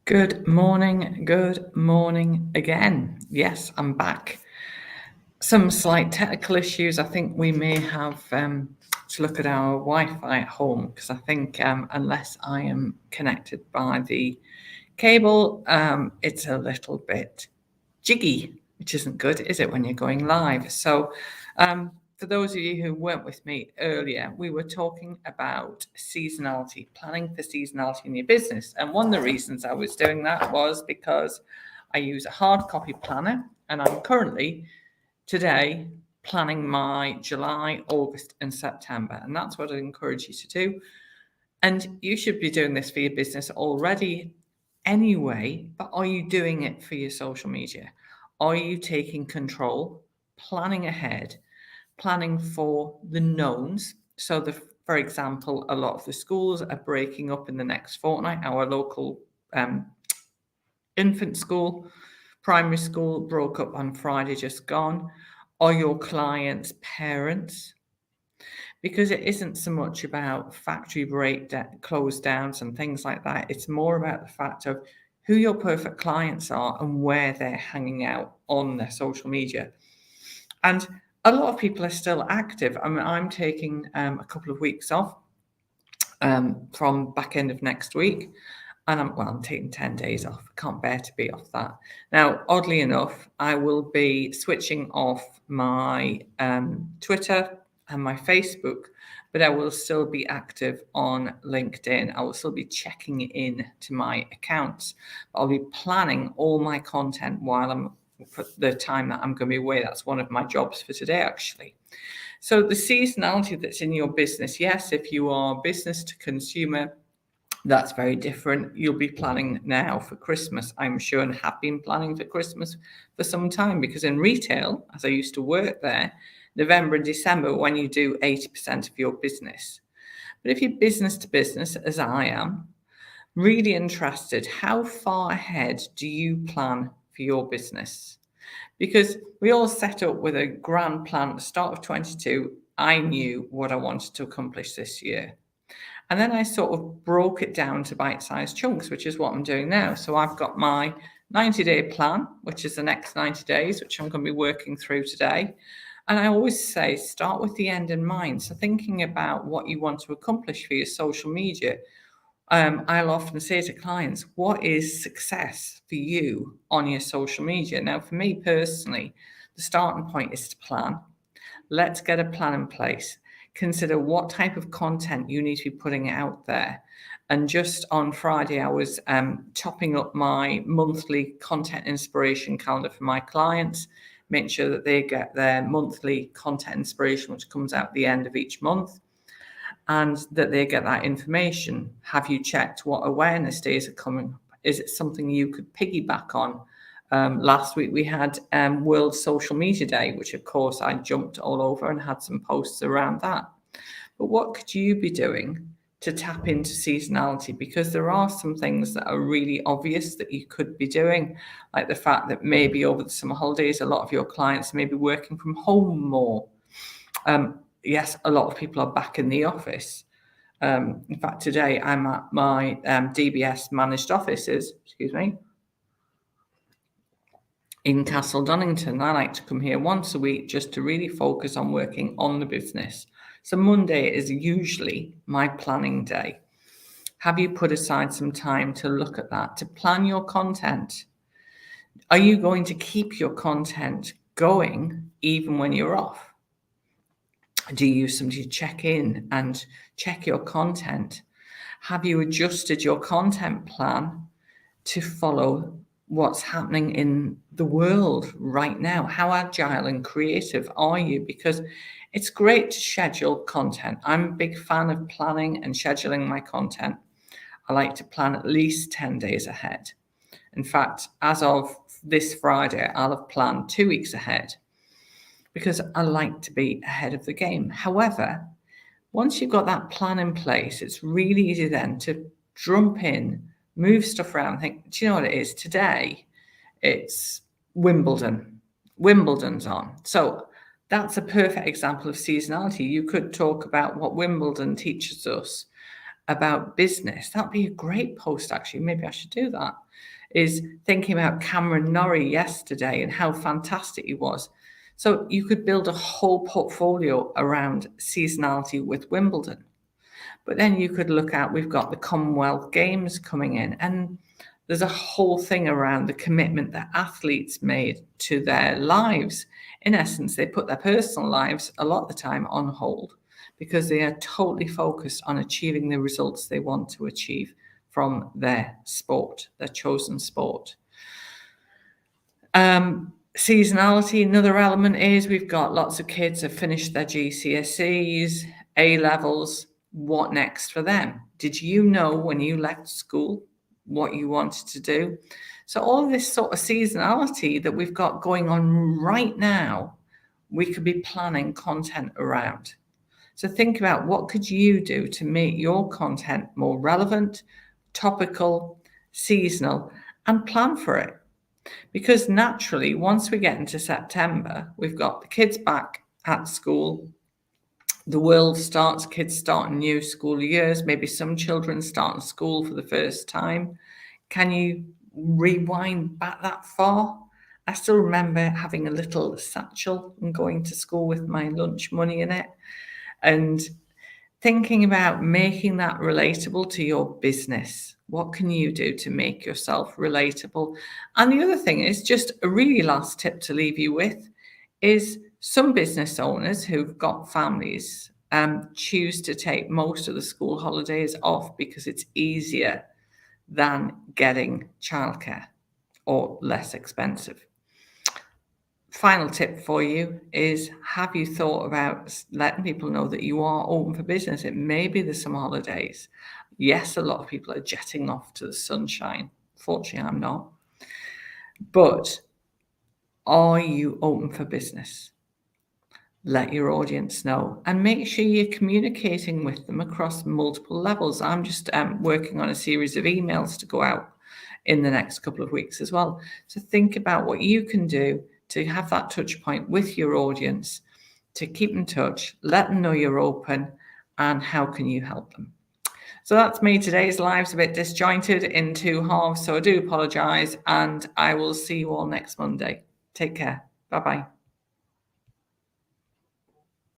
Good morning again. Yes, I'm back. Some slight technical issues. I think we may have to look at our Wi-Fi at home because I think unless I am connected by the cable, it's a little bit jiggy, which isn't good, is it, when you're going live? So for those of you who weren't with me earlier, we were talking about seasonality, planning for seasonality in your business. And one of the reasons I was doing that was because I use a hard copy planner, and I'm currently today planning my July, August, and September. And that's what I encourage you to do. And you should be doing this for your business already anyway, but are you doing it for your social media? Are you taking control, planning ahead, planning for the knowns? So, for example, a lot of the schools are breaking up in the next fortnight. Our local infant school, primary school broke up on Friday, just gone. Are your clients parents? Because it isn't so much about factory close downs and things like that. It's more about the fact of who your perfect clients are and where they're hanging out on their social media. And a lot of people are still active. I mean, I'm taking a couple of weeks off from back end of next week. And I'm taking 10 days off. I can't bear to be off that. Now, oddly enough, I will be switching off my Twitter and my Facebook, but I will still be active on LinkedIn. I will still be checking in to my accounts. I'll be planning all my content for the time that I'm going to be away. That's one of my jobs for today, actually. So the seasonality that's in your business, yes, if you are business to consumer, that's very different. You'll be planning now for Christmas, I'm sure, and have been planning for Christmas for some time, because in retail, as I used to work there, November and December, when you do 80% of your business. But if you're business to business, as I am, really interested, how far ahead do you plan for your business? Because we all set up with a grand plan at the start of 22. I knew what I wanted to accomplish this year. And then I sort of broke it down to bite-sized chunks, which is what I'm doing now. So I've got my 90-day plan, which is the next 90 days, which I'm going to be working through today. And I always say, start with the end in mind. So thinking about what you want to accomplish for your social media. I'll often say to clients, what is success for you on your social media? Now, for me personally, the starting point is to plan. Let's get a plan in place. Consider what type of content you need to be putting out there. And just on Friday, I was topping up my monthly content inspiration calendar for my clients, making sure that they get their monthly content inspiration, which comes out at the end of each month, and that they get that information. Have you checked what awareness days are coming? Is it something you could piggyback on? Last week we had World Social Media Day, which of course I jumped all over and had some posts around that. But what could you be doing to tap into seasonality? Because there are some things that are really obvious that you could be doing, like the fact that maybe over the summer holidays, a lot of your clients may be working from home more. Yes, a lot of people are back in the office. In fact, today I'm at my DBS managed offices, in Castle Donington. I like to come here once a week just to really focus on working on the business. So Monday is usually my planning day. Have you put aside some time to look at that, to plan your content? Are you going to keep your content going even when you're off? Do you use somebody to check in and check your content? Have you adjusted your content plan to follow what's happening in the world right now? How agile and creative are you? Because it's great to schedule content. I'm a big fan of planning and scheduling my content. I like to plan at least 10 days ahead. In fact, as of this Friday, I'll have planned 2 weeks ahead because I like to be ahead of the game. However, once you've got that plan in place, it's really easy then to jump in, move stuff around, think, do you know what it is? Today, it's Wimbledon. Wimbledon's on. So that's a perfect example of seasonality. You could talk about what Wimbledon teaches us about business. That'd be a great post, actually. Maybe I should do that. Is thinking about Cameron Norrie yesterday and how fantastic he was. So you could build a whole portfolio around seasonality with Wimbledon. But then you could look at, we've got the Commonwealth Games coming in, and there's a whole thing around the commitment that athletes made to their lives. In essence, they put their personal lives a lot of the time on hold because they are totally focused on achieving the results they want to achieve from their sport, their chosen sport. Seasonality, another element is we've got lots of kids have finished their GCSEs, A levels. What next for them? Did you know when you left school what you wanted to do? So all of this sort of seasonality that we've got going on right now, we could be planning content around. So think about what could you do to make your content more relevant, topical, seasonal, and plan for it. Because naturally, once we get into September, we've got the kids back at school. The world starts, kids starting new school years, maybe some children starting school for the first time. Can you rewind back that far? I still remember having a little satchel and going to school with my lunch money in it and thinking about making that relatable to your business. What can you do to make yourself relatable? And the other thing is just a really last tip to leave you with is some business owners who've got families choose to take most of the school holidays off because it's easier than getting childcare or less expensive. Final tip for you is, have you thought about letting people know that you are open for business? It may be the summer holidays. Yes, a lot of people are jetting off to the sunshine. Fortunately, I'm not. But are you open for business? Let your audience know and make sure you're communicating with them across multiple levels. I'm just working on a series of emails to go out in the next couple of weeks as well. So think about what you can do to have that touch point with your audience, to keep in touch, let them know you're open, and how can you help them. So that's me. Today's live's a bit disjointed in two halves, so I do apologise, and I will see you all next Monday. Take care. Bye-bye.